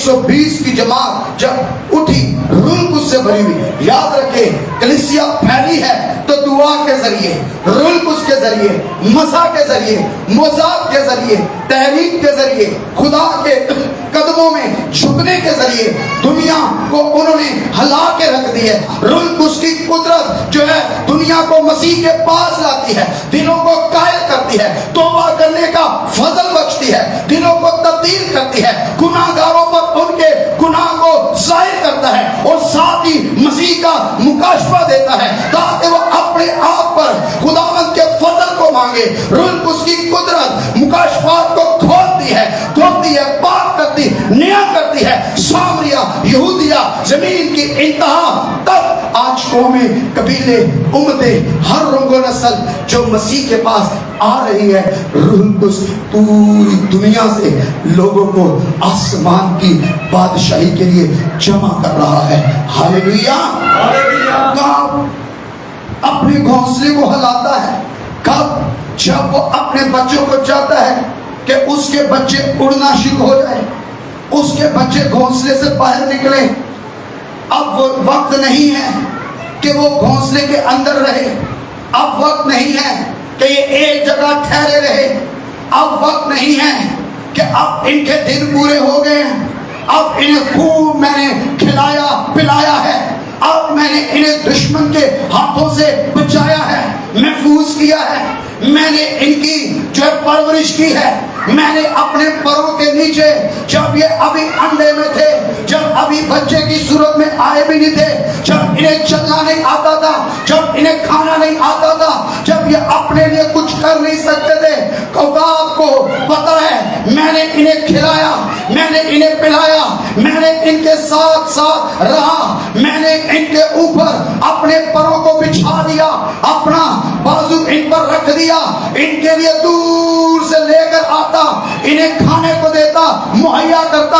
120 کی جماعت جب اٹھی روح القدس سے بھری ہوئی، یاد رکھیں کلیسیا پھیلی ہے تو دعا کے ذریعے، روح القدس کے ذریعے، مسح کے ذریعے، معجزات کے ذریعے، تحریک کے ذریعے، خدا کے قدموں میں جھکنے کے ذریعے دنیا کو انہوں نے ہلا کے رکھ دی ہے۔ روح القدس کی قدرت جو ہے دنیا کو مسیح کے پاس لاتی ہے، دلوں کو قائل کرتی ہے، توبہ کرنے کا فضل بخشتی ہے، دلوں کو تبدیل کرتی ہے، گناہ گاروں پر ان کے گناہ کو ظاہر کرتا ہے، اور ساتھ ہی مسیح کا مکاشفہ دیتا ہے تاکہ وہ اپنے آپ پر خداوند کے فضل کو مانگے۔ روح القدس کی قدرت مکاشفات کو کھولتی ہے، دھوتی ہے، پاک کرتی، نیا کرتی ہے۔ سامریہ، یہودیہ، زمین کی انتہا تک آج قومیں، قبیلے، امتیں، ہر رنگ و نسل جو مسیح کے پاس آ رہی ہے، روح القدس پوری دنیا سے لوگوں کو آسمان کی بادشاہی کے لیے جمع کر رہا ہے۔ ہاللیلویا۔ کب اپنے گھونسلے کو ہلاتا ہے؟ کب؟ جب وہ اپنے بچوں کو چاہتا ہے کہ اس کے بچے اڑنا شروع ہو جائے، اس کے بچے گھونسلے سے باہر نکلے۔ اب وہ وقت نہیں ہے کہ وہ گھونسلے کے اندر رہے، اب وقت نہیں ہے کہ یہ ایک جگہ ٹھہرے رہے، اب وقت نہیں ہے کہ اب ان کے دن پورے ہو گئے ہیں، اب انہیں خوب میں نے کھلایا پلایا ہے، اب میں نے انہیں دشمن کے ہاتھوں سے بچایا ہے، محفوظ کیا ہے، میں نے ان کی جو پرورش کی ہے، میں نے اپنے پروں کے نیچے جب یہ ابھی انڈے میں تھے، جب ابھی بچے کی صورت میں آئے بھی نہیں تھے، جب انہیں چلنا نہیں آتا تھا، جب انہیں کھانا نہیں آتا تھا، جب یہ اپنے لیے کچھ کر نہیں سکتے تھے، آپ کو پتا ہے میں نے انہیں کھلایا، میں نے انہیں پلایا، میں نے ان کے ساتھ ساتھ رہا، میں نے ان کے اوپر اپنے پروں کو بچھا دیا، اپنا بازو ان پر رکھ دیا، ان کے لیے دور سے لے کر آتا، انہیں کھانے کو دیتا، مہیا کرتا۔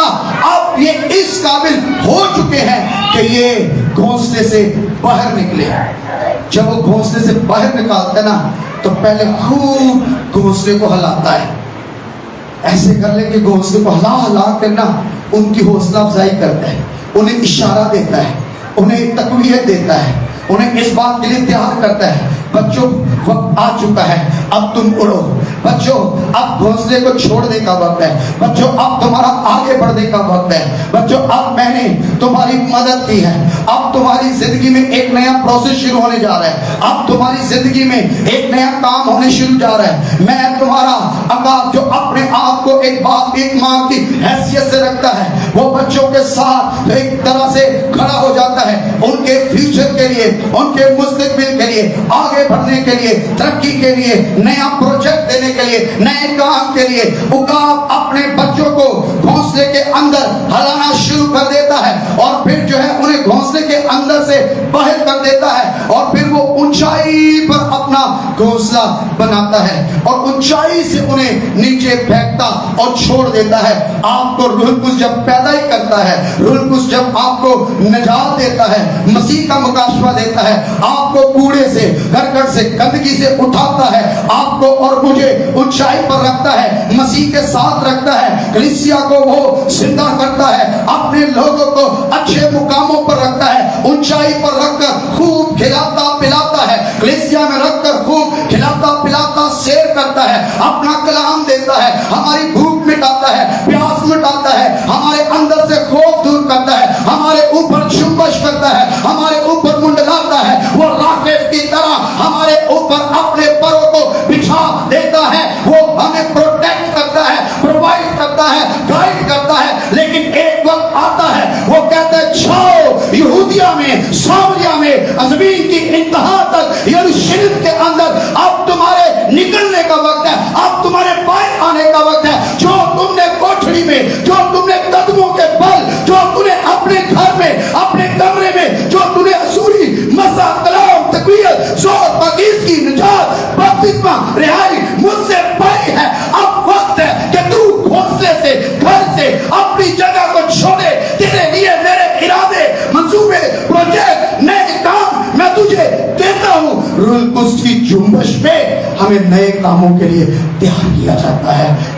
اب یہ اس قابل ہو چکے ہیں کہ یہ گھونسلے سے باہر نکلے۔ جب وہ گھونسلے سے باہر نکالتا ہے نا تو پہلے خوب گھونسلے کو ہلاتا ہے، ایسے کر لے کہ گھونسلے کو ہلا ہلا کر نا ان کی حوصلہ افزائی کرتا ہے، انہیں اشارہ دیتا ہے، انہیں تقویت دیتا ہے، انہیں اس بات کے لیے تیار کرتا ہے بچوں وقت آ چکا ہے، اب تم اڑو، بچوں اب گھونسلے کو چھوڑنے کا وقت ہے، بچوں اب تمہارا آگے بڑھنے کا وقت ہے، بچوں اب میں نے تمہاری مدد کی ہے، اب تمہاری زندگی میں ایک نیا پروسیس شروع ہونے جا رہا ہے، اب تمہاری زندگی میں ایک نیا کام ہونے شروع جا رہا ہے۔ میں تمہارا عقاب جو اپنے آپ کو ایک باپ ایک ماں کی حیثیت سے رکھتا ہے، وہ بچوں کے ساتھ ایک طرح سے کھڑا ہو جاتا ہے، ان کے فیوچر کے لیے، ان کے مستقبل کے لیے، آگے بڑھنے کے لیے، ترقی کے لیے، نیا پروجیکٹ دینے کے لیے، نئے کام کے لیے۔ عقاب اپنے بچوں کو گھونسلے کے اندر ہلانا شروع کر دیتا ہے اور پھر جو ہے انہیں گھونسلے کے اندر سے باہر کر دیتا ہے، اور پھر وہ اونچائی پر اپنا گھونسلہ بناتا ہے اور اونچائی سے انہیں نیچے پھینکتا اور چھوڑ دیتا ہے۔ آپ کو روح القدس جب پیدا ہی کرتا ہے، روح القدس جب آپ کو نجات دیتا ہے، مسیح کا مکاشفہ دیتا ہے، آپ کو کوڑے سے، کرکٹ سے، گندگی سے اٹھاتا ہے، آپ کو اور مجھے اونچائی پر رکھتا ہے، مسیح کے ساتھ رکھتا ہے، کلیسیا کو وہ زندہ کرتا ہے، اپنے لوگوں کو اچھے مقاموں پر رکھتا ہے، اونچائی پر رکھ کر خوب کھلاتا پلاتا ہے، کلیسیا میں رکھ کر خوب کھلاتا پلاتا سیر کرتا ہے، اپنا کلام دیتا ہے، ہماری بھوک مٹاتا ہے، پیاس مٹاتا ہے، ہمارے اندر سے خوف دور کرتا ہے، ہمارے اوپر جنبش کرتا ہے، ہمارے اوپر منڈلاتا ہے، وہ راکٹ کی طرح ہمارے اوپر اپنے پروں کو بچھا دیتا ہے، وہ ہمیں پروٹیکٹ کرتا ہے، پرووائڈ کرتا ہے، گائیڈ کرتا ہے۔ لیکن ایک وقت آتا ہے وہ کہتا ہے چھاؤ یہودیہ میں، سامریہ میں، زمین کی انتہا تک، یروشلم کے اندر اب تمہارے نکلنے کا وقت ہے، اب تمہارے باہر آنے کا وقت ہے۔ جو تم نے کوٹھڑی میں، جو تم نے قدموں کے بل، جو تم نے اپنے گھر میں، اپنے کمرے میں، جو تم نے حضوری مسا کلام تقویت زور بغیز کی نجات بپتسمہ رہائی مجھ سے پائی ہے، اب وقت ہے کہ تو گھونسلے سے، گھر سے، اپنی جگہ کو چھوڑے۔ تیرے لیے میرے ارادے، منصوبے، پروجیکٹ، نئے کام میں تجھے دیتا ہوں۔ روح القدس کی جنبش میں ہمیں نئے کاموں کے لیے تیار کیا جاتا ہے۔